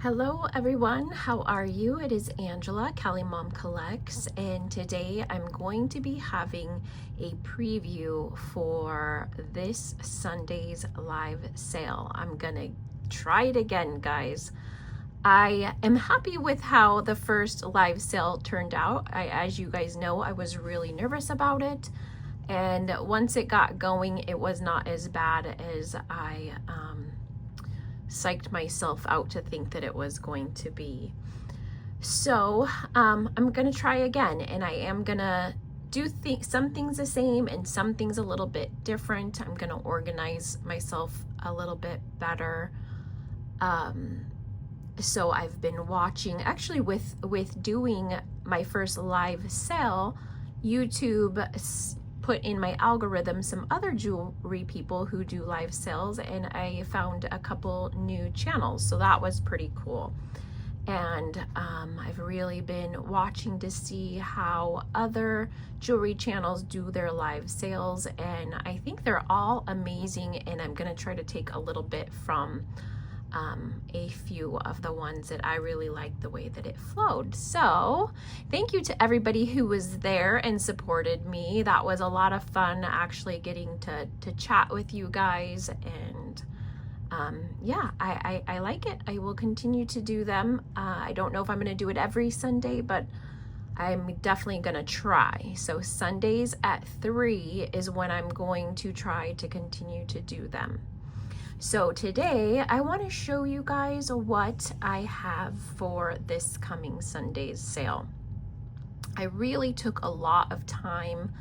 Hello everyone, how are you? It is Angela, Cali Mom Collects, and today I'm going to be having a preview for this Sunday's live sale. I'm gonna try it again, guys. I am happy with how the first live sale turned out. As you guys know, I was really nervous about it, and once it got going, it was not as bad as I psyched myself out to think that it was going to be. So I'm gonna try again, and I am gonna do some things the same and some things a little bit different. I'm gonna organize myself a little bit better. So I've been watching, actually with doing my first live sale, YouTube put in my algorithm some other jewelry people who do live sales, and I found a couple new channels, so that was pretty cool. And I've really been watching to see how other jewelry channels do their live sales, and I think they're all amazing, and I'm gonna try to take a little bit from a few of the ones that I really liked the way that it flowed. So thank you to everybody who was there and supported me. That was a lot of fun, actually getting to chat with you guys, and yeah, I like it. I will continue to do them. I don't know if I'm going to do it every Sunday, but I'm definitely going to try. So Sundays at 3 is when I'm going to try to continue to do them. So today I want to show you guys what I have for this coming Sunday's sale. I really took a lot of time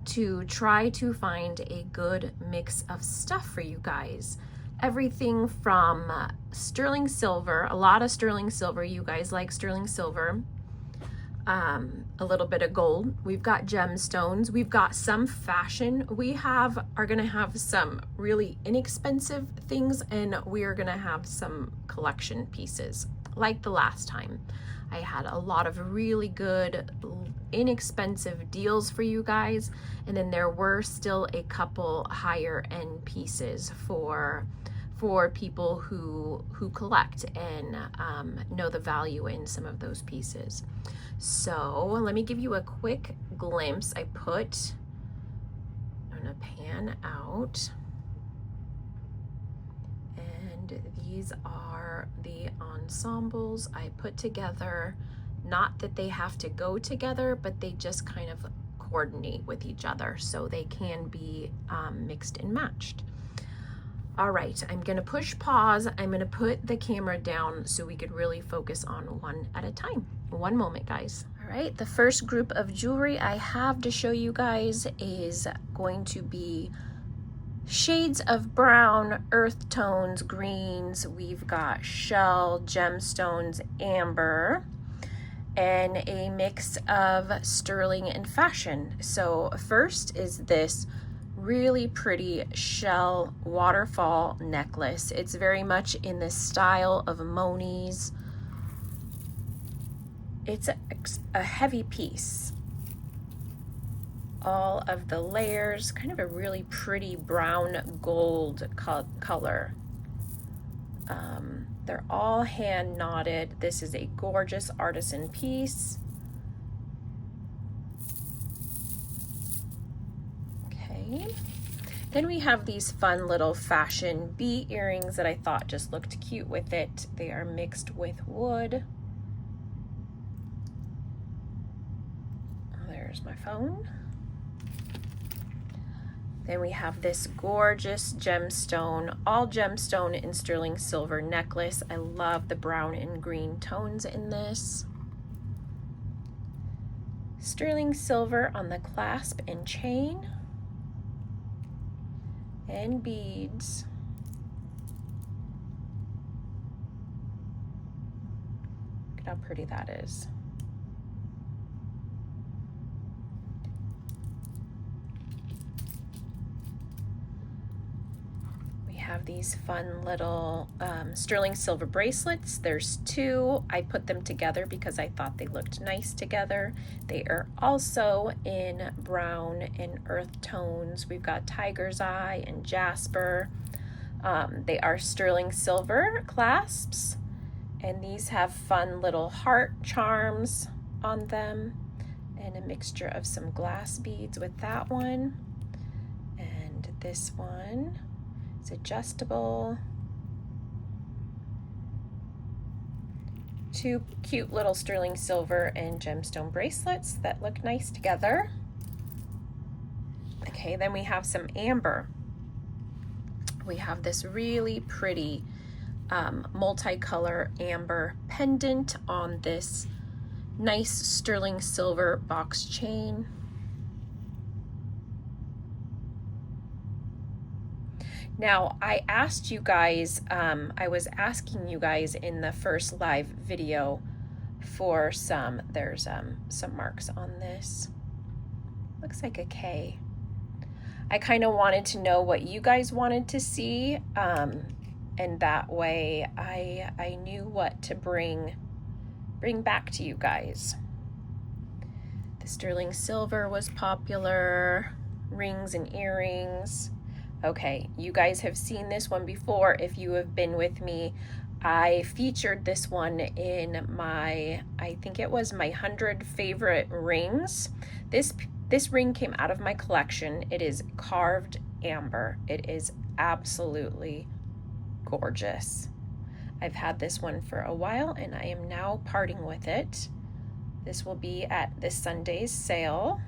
to try to find a good mix of stuff for you guys. Everything from sterling silver, a lot of sterling silver. You guys like sterling silver. A little bit of gold. We've got gemstones. We've got some fashion. We are gonna have some really inexpensive things, and we are gonna have some collection pieces. Like the last time, I had a lot of really good, inexpensive deals for you guys, and then there were still a couple higher end pieces for people who collect and know the value in some of those pieces. So let me give you a quick glimpse. I'm gonna pan out, and these are the ensembles I put together. Not that they have to go together, but they just kind of coordinate with each other, so they can be mixed and matched. All right, I'm gonna push pause. I'm gonna put the camera down so we could really focus on one at a time. One moment, guys. All right, the first group of jewelry I have to show you guys is going to be shades of brown, earth tones, greens. We've got shell, gemstones, amber, and a mix of sterling and fashion. So first is this really pretty shell waterfall necklace. It's very much in the style of Moni's. It's a heavy piece. All of the layers, kind of a really pretty brown gold color. They're all hand knotted. This is a gorgeous artisan piece. Then we have these fun little fashion bee earrings that I thought just looked cute with it. They are mixed with wood. There's my phone. Then we have this gorgeous gemstone, all gemstone and sterling silver necklace. I love the brown and green tones in this. Sterling silver on the clasp and chain. And beads. Look at how pretty that is. We have these fun little sterling silver bracelets. There's 2. I put them together because I thought they looked nice together. They are also in brown and earth tones. We've got tiger's eye and jasper. They are sterling silver clasps, And these have fun little heart charms on them, and a mixture of some glass beads with that one. And this one is adjustable. Two cute little sterling silver and gemstone bracelets that look nice together. Okay, then we have some amber. We have this really pretty multicolor amber pendant on this nice sterling silver box chain. Now, I asked you guys, I was asking you guys in the first live video for there's some marks on this. Looks like a K. I kind of wanted to know what you guys wanted to see, and that way I knew what to bring back to you guys. The sterling silver was popular, rings and earrings. Okay, you guys have seen this one before if you have been with me. I featured this one in my, I think it was my 100 favorite rings. This ring came out of my collection. It is carved amber. It is absolutely gorgeous. I've had this one for a while and I am now parting with it. This will be at this Sunday's sale.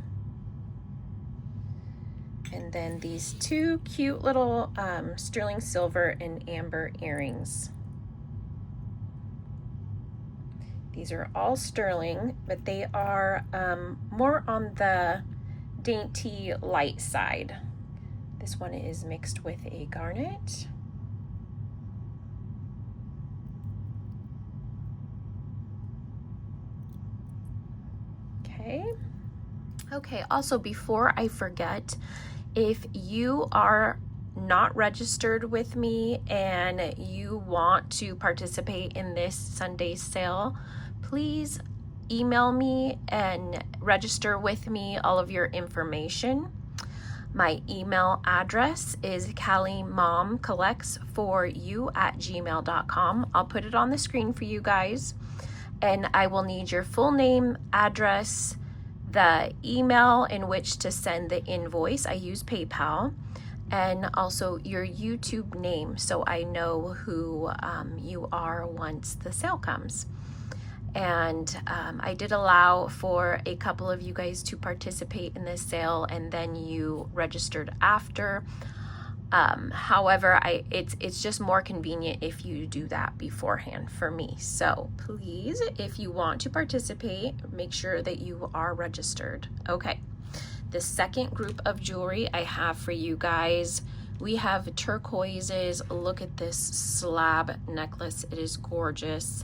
And then these two cute little sterling silver and amber earrings. These are all sterling, but they are more on the dainty light side. This one is mixed with a garnet. Okay, also before I forget, if you are not registered with me and you want to participate in this Sunday's sale, please email me and register with me all of your information. My email address is calliemomcollects4you@gmail.com. I'll put it on the screen for you guys, and I will need your full name, address, the email in which to send the invoice. I use PayPal, and also your YouTube name so I know who you are once the sale comes. And I did allow for a couple of you guys to participate in this sale and then you registered after. However, it's just more convenient if you do that beforehand for me. So please, if you want to participate, make sure that you are registered. Okay, the second group of jewelry I have for you guys, we have turquoises. Look at this slab necklace. It is gorgeous.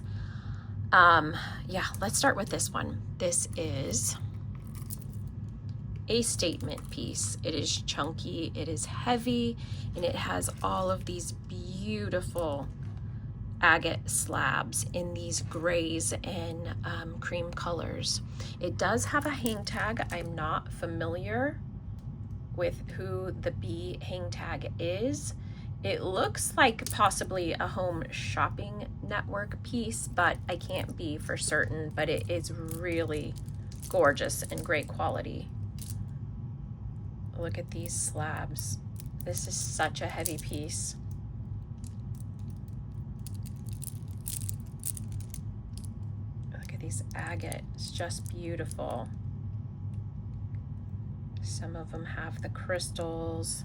Yeah, let's start with this one. This is a statement piece. It is chunky, it is heavy, and it has all of these beautiful agate slabs in these grays and cream colors. It does have a hang tag. I'm not familiar with who the B hang tag is. It looks like possibly a home shopping network piece, but I can't be for certain, but it is really gorgeous and great quality. Look at these slabs. This is such a heavy piece. Look at these agate. It's just beautiful. Some of them have the crystals.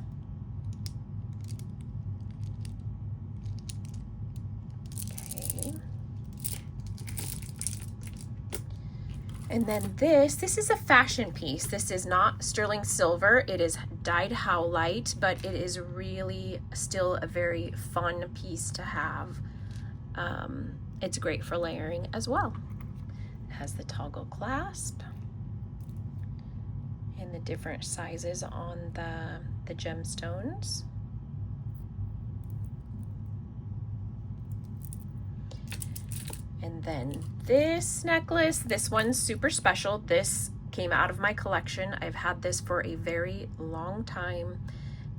Okay. And then this is a fashion piece. This is not sterling silver. It is dyed howlite, but it is really still a very fun piece to have. It's great for layering as well. It has the toggle clasp and the different sizes on the gemstones. And then this necklace, this one's super special. This came out of my collection. I've had this for a very long time.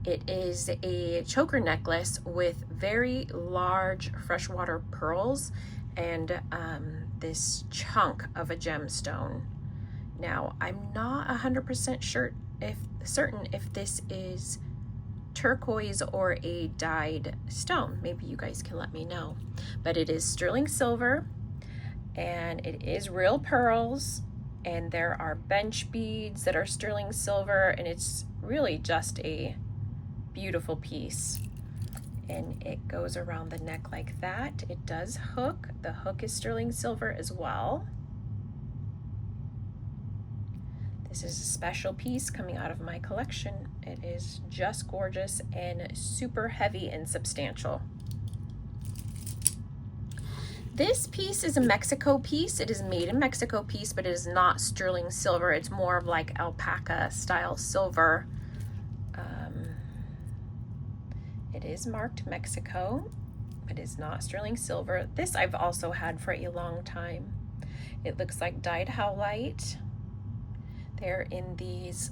It is a choker necklace with very large freshwater pearls, and this chunk of a gemstone. Now, I'm not 100% certain if this is turquoise or a dyed stone. Maybe you guys can let me know. But it is sterling silver, and it is real pearls, and there are bench beads that are sterling silver, and it's really just a beautiful piece. And it goes around the neck like that. It does hook. The hook is sterling silver as well. This is a special piece coming out of my collection. It is just gorgeous and super heavy and substantial. This piece is a Mexico piece. It is made in Mexico piece, but it is not sterling silver. It's more of like alpaca style silver. It is marked Mexico, but it's not sterling silver. This I've also had for a long time. It looks like dyed howlite. They're in these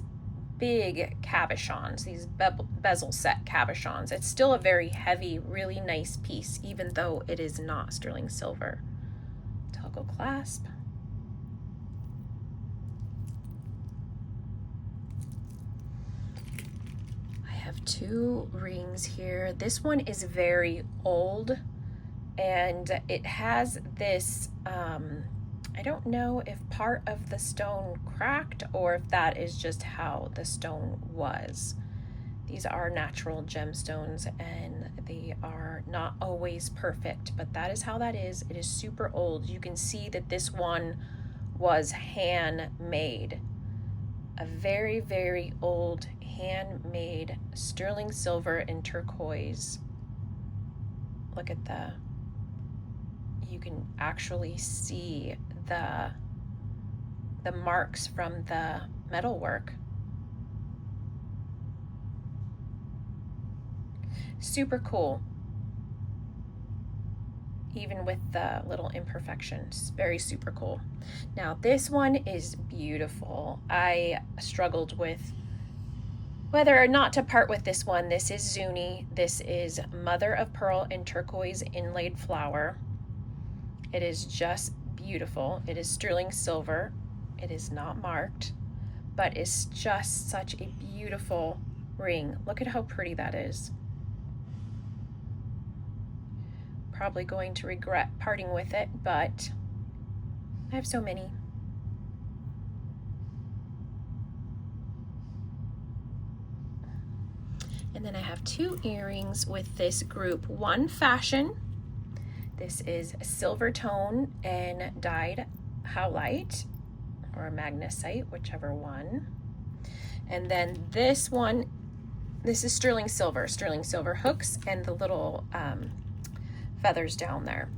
big cabochons, these bezel set cabochons. It's still a very heavy, really nice piece, even though it is not sterling silver. Toggle clasp. I have two rings here. This one is very old, and it has this, I don't know if part of the stone cracked or if that is just how the stone was. These are natural gemstones and they are not always perfect, but that is how that is. It is super old. You can see that this one was handmade. A very, very old handmade sterling silver and turquoise. Look at you can actually see the marks from the metalwork. Super cool. Even with the little imperfections, very super cool. Now this one is beautiful. I struggled with whether or not to part with this one. This is Zuni. This is mother of pearl and turquoise inlaid flower. It is just beautiful. It is sterling silver. It is not marked, but it's just such a beautiful ring. Look at how pretty that is. Probably going to regret parting with it, but I have so many. And then I have two earrings with this group. One fashion. This is silver tone and dyed howlite or magnesite, whichever one. And then this one, this is sterling silver hooks and the little feathers down there.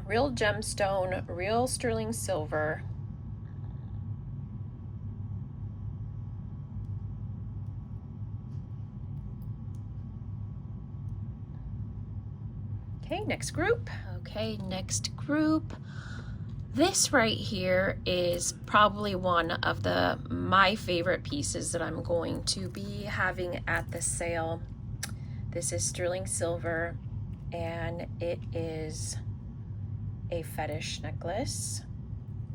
Real gemstone, real sterling silver. Okay, next group. Okay, next group. This right here is probably one of my favorite pieces that I'm going to be having at the sale. This is sterling silver, and it is a fetish necklace.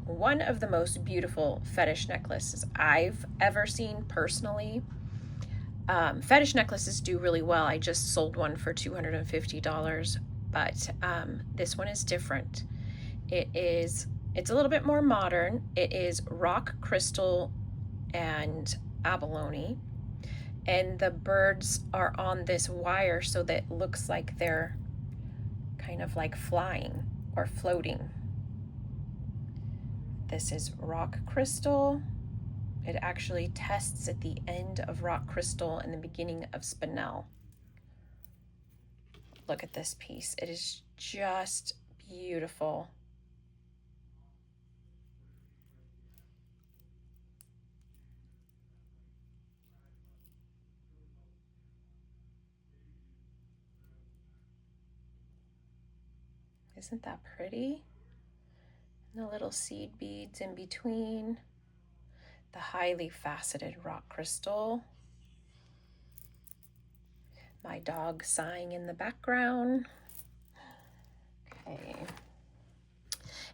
One of the most beautiful fetish necklaces I've ever seen personally. Fetish necklaces do really well. I just sold one for $250, but this one is different. It's a little bit more modern. It is rock crystal and abalone, and the birds are on this wire so that it looks like they're kind of like flying or floating. This is rock crystal. It actually tests at the end of rock crystal and the beginning of spinel. Look at this piece. It is just beautiful. Isn't that pretty? And the little seed beads in between. The highly faceted rock crystal. My dog sighing in the background.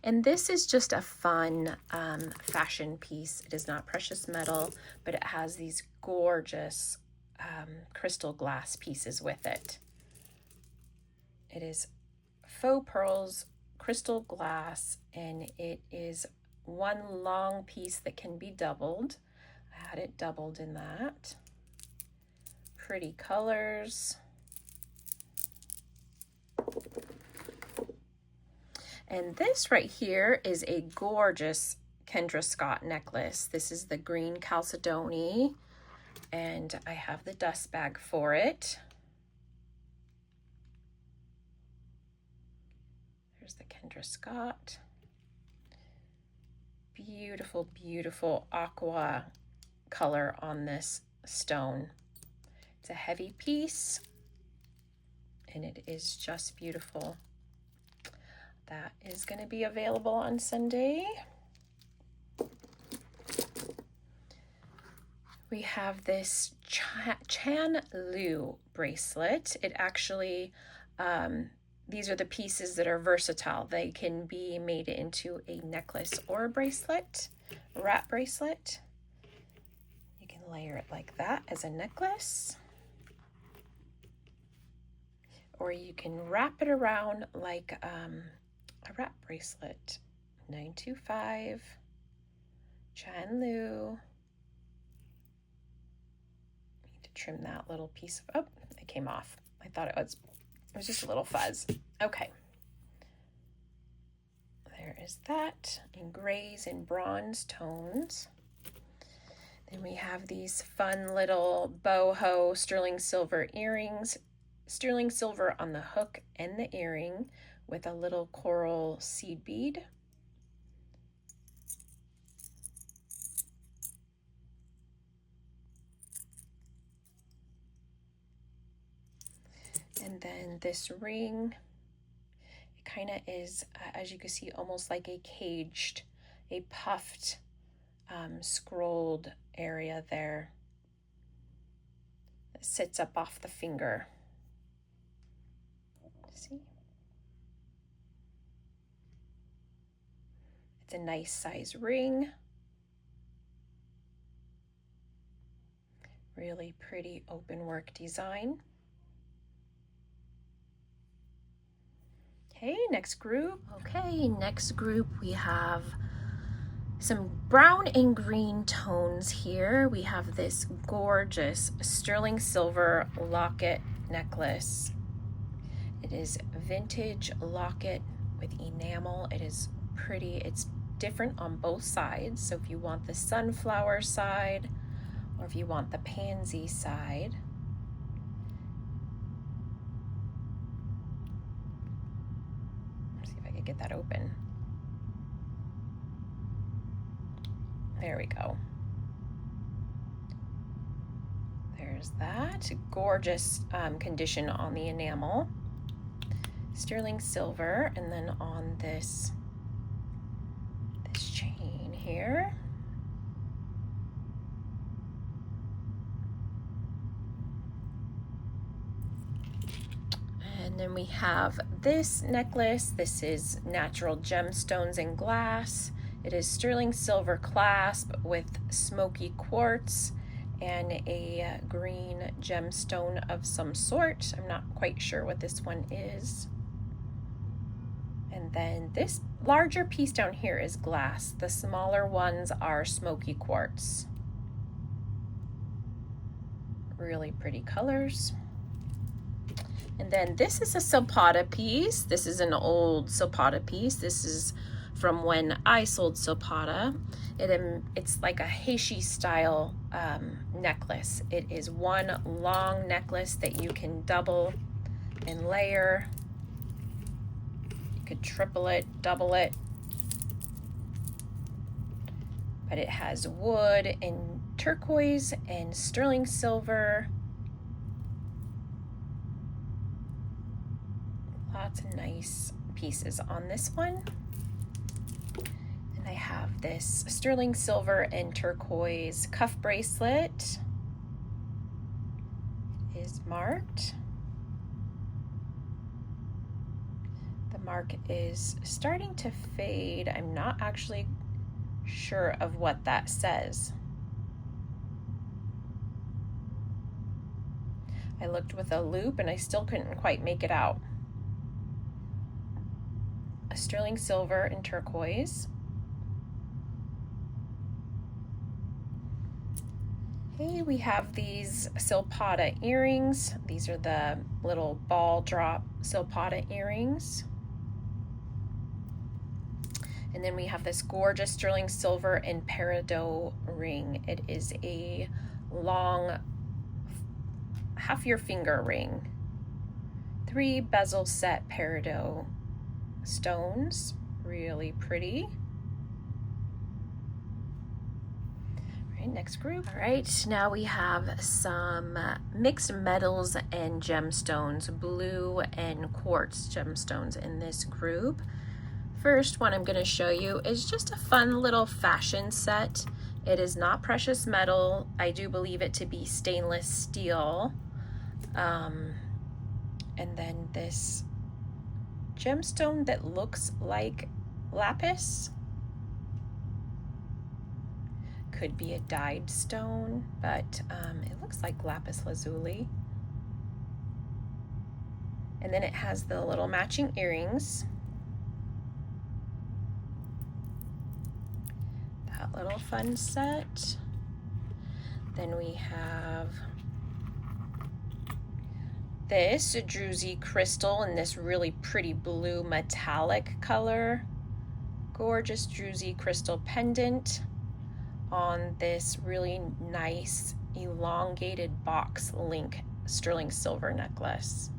And this is just a fun fashion piece. It is not precious metal, but it has these gorgeous crystal glass pieces with it. It is faux pearls, crystal glass, and it is one long piece that can be doubled. I had it doubled in that. Pretty colors. And this right here is a gorgeous Kendra Scott necklace. This is the green chalcedony, and I have the dust bag for it. There's the Kendra Scott. Beautiful, beautiful aqua color on this stone. It's a heavy piece, and it is just beautiful. That is going to be available on Sunday. We have this Chan Lu bracelet. It actually, these are the pieces that are versatile. They can be made into a necklace or a bracelet, a wrap bracelet. You can layer it like that as a necklace. Or you can wrap it around like a wrap bracelet. 925 Chan Lu. Need to trim that little piece of, oh, it came off. I thought it was just a little fuzz. Okay. There is that in grays and bronze tones. Then we have these fun little boho sterling silver earrings. Sterling silver on the hook and the earring with a little coral seed bead. And then this ring, it kind of is, as you can see, almost like a caged, a puffed, scrolled area there that sits up off the finger. See? It's a nice size ring. Really pretty open work design. Okay, next group. Okay, next group we have some brown and green tones here. We have this gorgeous sterling silver locket necklace. It is vintage locket with enamel. It is pretty. It's different on both sides. So if you want the sunflower side or if you want the pansy side. Let's see if I can get that open. There we go. There's that. Gorgeous condition on the enamel. Sterling silver, and then on this chain here. And then we have this necklace. This is natural gemstones and glass. It is sterling silver clasp with smoky quartz and a green gemstone of some sort. I'm not quite sure what this one is. And then this larger piece down here is glass. The smaller ones are smoky quartz. Really pretty colors. And then this is a Silpata piece. This is an old Silpata piece. This is from when I sold Silpata. It's like a Heishi style necklace. It is one long necklace that you can double and layer. You could triple it, double it. But it has wood and turquoise and sterling silver. Lots of nice pieces on this one. And I have this sterling silver and turquoise cuff bracelet. It is marked. The mark is starting to fade. I'm not actually sure of what that says. I looked with a loop and I still couldn't quite make it out. A sterling silver and turquoise. Okay, we have these silpata earrings. These are the little ball drop silpata earrings. And then we have this gorgeous sterling silver and peridot ring. It is a long half your finger ring. 3 bezel set peridot stones, really pretty. All right, next group. All right, now we have some mixed metals and gemstones, blue and quartz gemstones in this group. First one I'm going to show you is just a fun little fashion set. It is not precious metal. I do believe it to be stainless steel. And then this gemstone that looks like lapis. Could be a dyed stone, but it looks like lapis lazuli. And then it has the little matching earrings. That little fun set. Then we have this druzy crystal in this really pretty blue metallic color. Gorgeous druzy crystal pendant on this really nice elongated box link sterling silver necklace.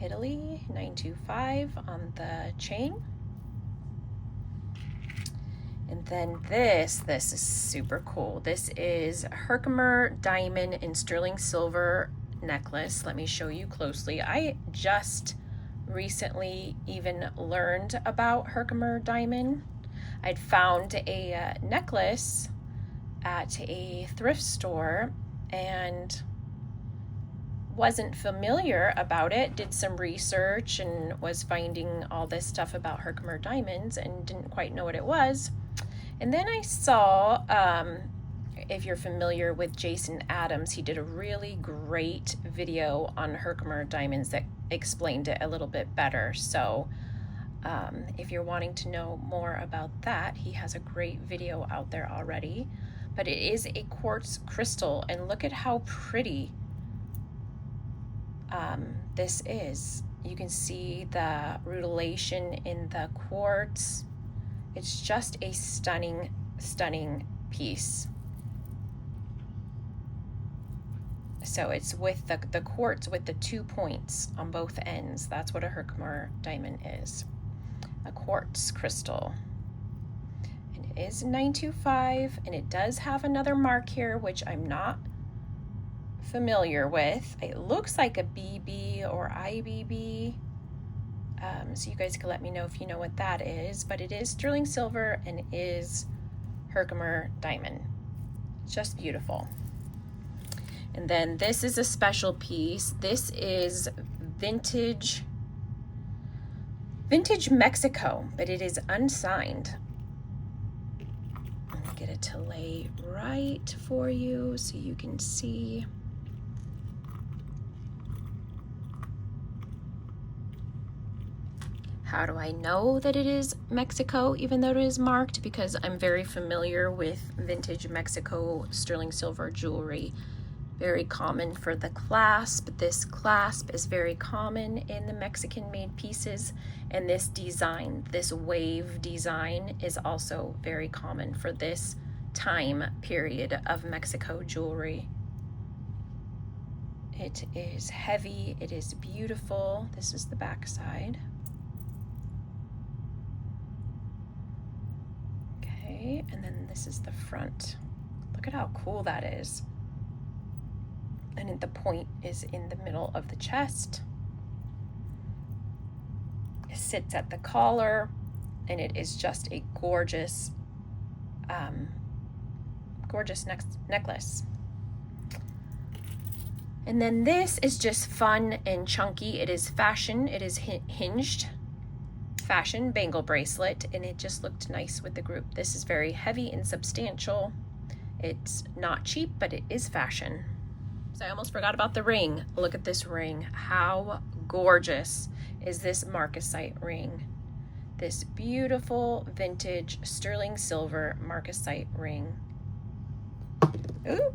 Italy 925 on the chain. And then this is super cool. This is Herkimer diamond and sterling silver necklace. Let me show you closely. I just recently even learned about Herkimer diamond. I'd found a necklace at a thrift store and wasn't familiar about it, did some research and was finding all this stuff about Herkimer diamonds and didn't quite know what it was. And then I saw, if you're familiar with Jason Adams, he did a really great video on Herkimer diamonds that explained it a little bit better. So if you're wanting to know more about that, he has a great video out there already. But it is a quartz crystal, and look at how pretty this is. You can see the rutylation in the quartz. It's just a stunning, stunning piece. So it's with the quartz with the 2 points on both ends. That's what a Herkimer diamond is. A quartz crystal. And it is 925, and it does have another mark here, which I'm not familiar with. It looks like a BB or IBB. So you guys can let me know if you know what that is, but it is sterling silver and it is Herkimer diamond. Just beautiful. And then this is a special piece. This is vintage Mexico, but it is unsigned. I'm gonna get it to lay right for you so you can see. How do I know that it is Mexico, even though it is marked? Because I'm very familiar with vintage Mexico sterling silver jewelry. Very common for the clasp. This clasp is very common in the Mexican-made pieces. And this design, this wave design, is also very common for this time period of Mexico jewelry. It is heavy. It is beautiful. This is the back side. And then this is the front. Look at how cool that is. And the point is in the middle of the chest. It sits at the collar, and it is just a gorgeous, gorgeous necklace. And then this is just fun and chunky. It is fashion. It is hinged fashion bangle bracelet, and it just looked nice with the group. This is very heavy and substantial. It's not cheap, but it is fashion. So I almost forgot about the ring. Look at this ring. How gorgeous is this marcasite ring? This beautiful vintage sterling silver marcasite ring. Ooh.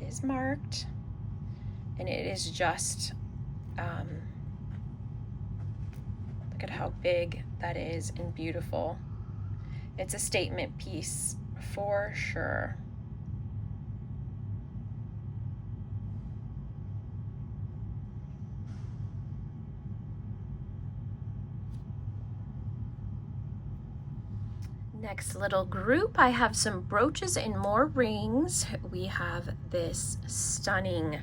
It is marked, and it is just, look at how big that is and beautiful. It's a statement piece for sure. Next little group, I have some brooches and more rings. We have this stunning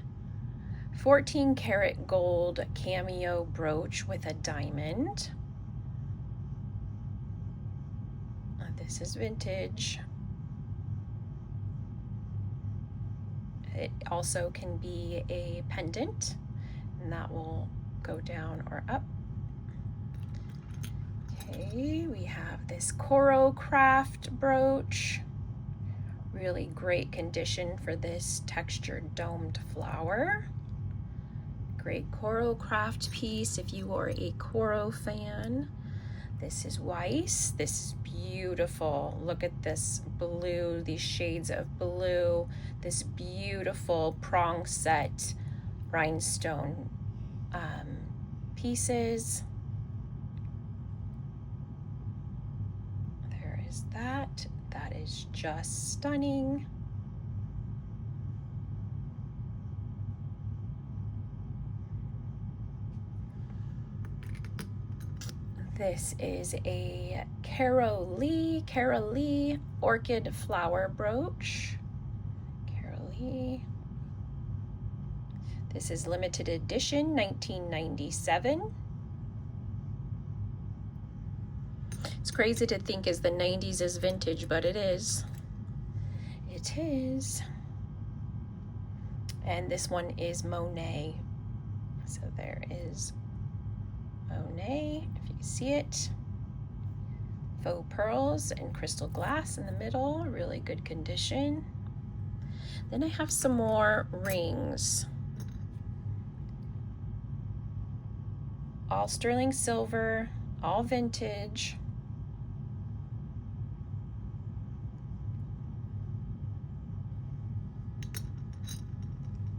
14 karat gold cameo brooch with a diamond. This is vintage. It also can be a pendant, and that will go down or up. Okay, we have this coral craft brooch. Really great condition for this textured domed flower. Great coral craft piece if you are a coral fan. This is Weiss. This is beautiful. Look at this blue, these shades of blue, this beautiful prong set rhinestone pieces. There is that. That is just stunning. This is a Carol Lee orchid flower brooch. Carol Lee. This is limited edition, 1997. It's crazy to think as the 90s is vintage, but it is. It is. And this one is Monet. So there is Monet, if you can see it. Faux pearls and crystal glass in the middle, really good condition. Then I have some more rings. All sterling silver, all vintage.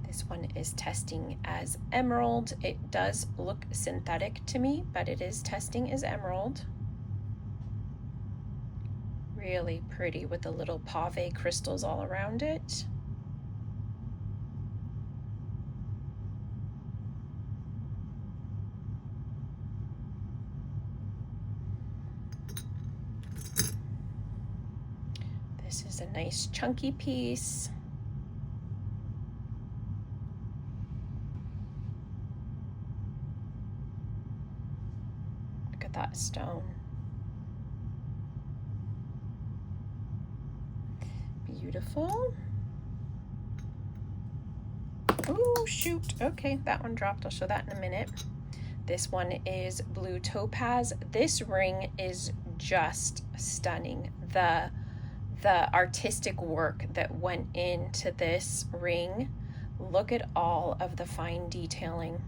This one is testing as emerald. It does look synthetic to me, but it is testing as emerald. Really pretty with the little pave crystals all around it. This is a nice chunky piece. Look at that stone. Beautiful. Oh, shoot. Okay, that one dropped. I'll show that in a minute. This one is blue topaz. This ring is just stunning. The artistic work that went into this ring. Look at all of the fine detailing.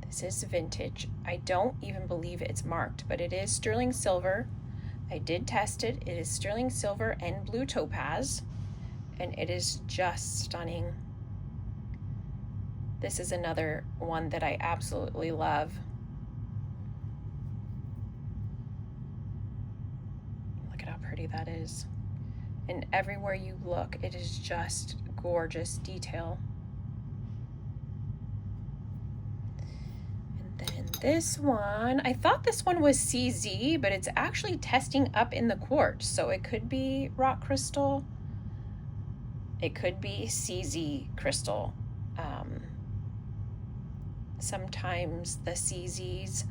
This is vintage. I don't even believe it's marked, but it is sterling silver. I did test it. It is sterling silver and blue topaz, and it is just stunning. This is another one that I absolutely love. Look at how pretty that is. And everywhere you look, it is just gorgeous detail. Then this one, I thought this one was CZ, but it's actually testing up in the quartz. So it could be rock crystal. It could be CZ crystal. Sometimes the CZs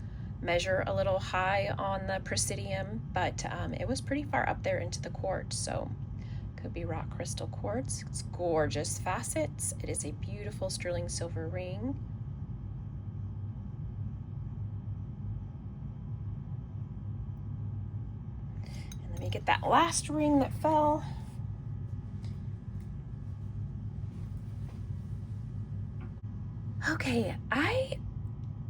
measure a little high on the presidium, but it was pretty far up there into the quartz, so could be rock crystal quartz. It's gorgeous facets. It is a beautiful sterling silver ring. And let me get that last ring that fell. Okay, I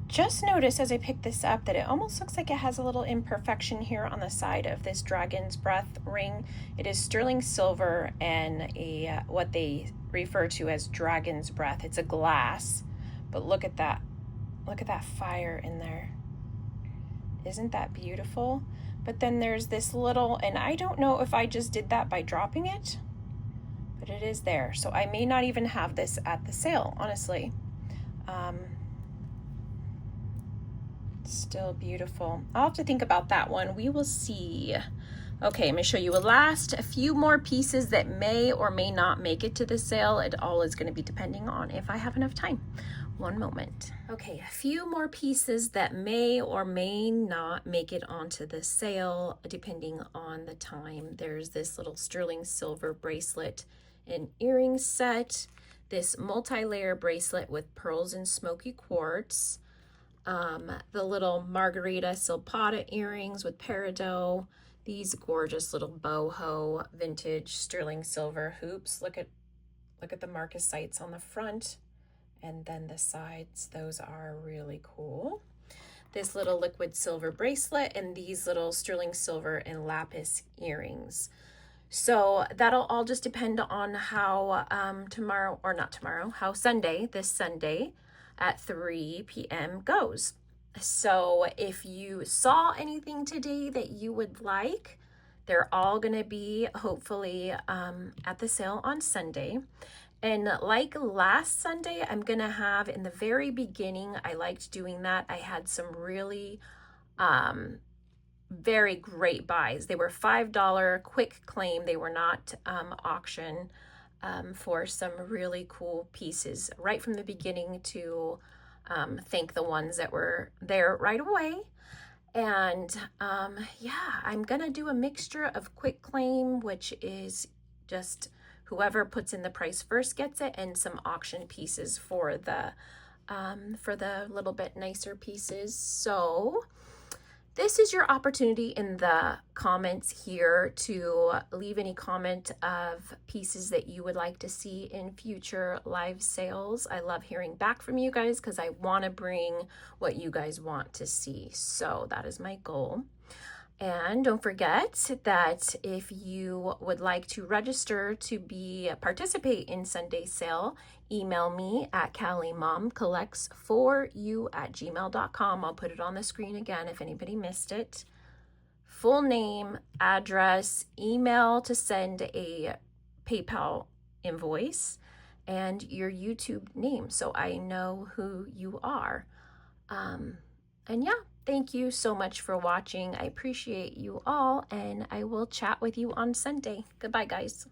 just noticed as I picked this up that it almost looks like it has a little imperfection here on the side of this dragon's breath ring. It is sterling silver and a what they refer to as dragon's breath. It's a glass, but look at that. Look at that fire in there. Isn't that beautiful? But then there's this little, and I don't know if I just did that by dropping it, but it is there. So I may not even have this at the sale, honestly. Still beautiful. I'll have to think about that one. We will see. Okay, I'm going to show you a few more pieces that may or may not make it to the sale. It all is going to be depending on if I have enough time. One moment. Okay, a few more pieces that may or may not make it onto the sale depending on the time. There's this little sterling silver bracelet and earring set, this multi-layer bracelet with pearls and smoky quartz, the little Margarita Silpata earrings with peridot, these gorgeous little boho vintage sterling silver hoops. Look at the marcasites on the front, and then the sides. Those are really cool. This little liquid silver bracelet and these little sterling silver and lapis earrings. So that'll all just depend on how how Sunday, this Sunday at 3 p.m. goes. So if you saw anything today that you would like, they're all going to be hopefully at the sale on Sunday. And like last Sunday, I'm going to have in the very beginning, I liked doing that. I had some really very great buys. They were $5 quick claim. They were not auction for some really cool pieces right from the beginning to thank the ones that were there right away. And yeah, I'm gonna do a mixture of quick claim, which is just whoever puts in the price first gets it, and some auction pieces for the little bit nicer pieces. So this is your opportunity in the comments here to leave any comment of pieces that you would like to see in future live sales. I love hearing back from you guys because I want to bring what you guys want to see. So that is my goal. And don't forget that if you would like to register to participate in Sunday's sale, email me at CallieMomCollects4you@gmail.com. I'll put it on the screen again if anybody missed it. Full name, address, email to send a PayPal invoice, and your YouTube name so I know who you are. And yeah. Thank you so much for watching. I appreciate you all, and I will chat with you on Sunday. Goodbye, guys.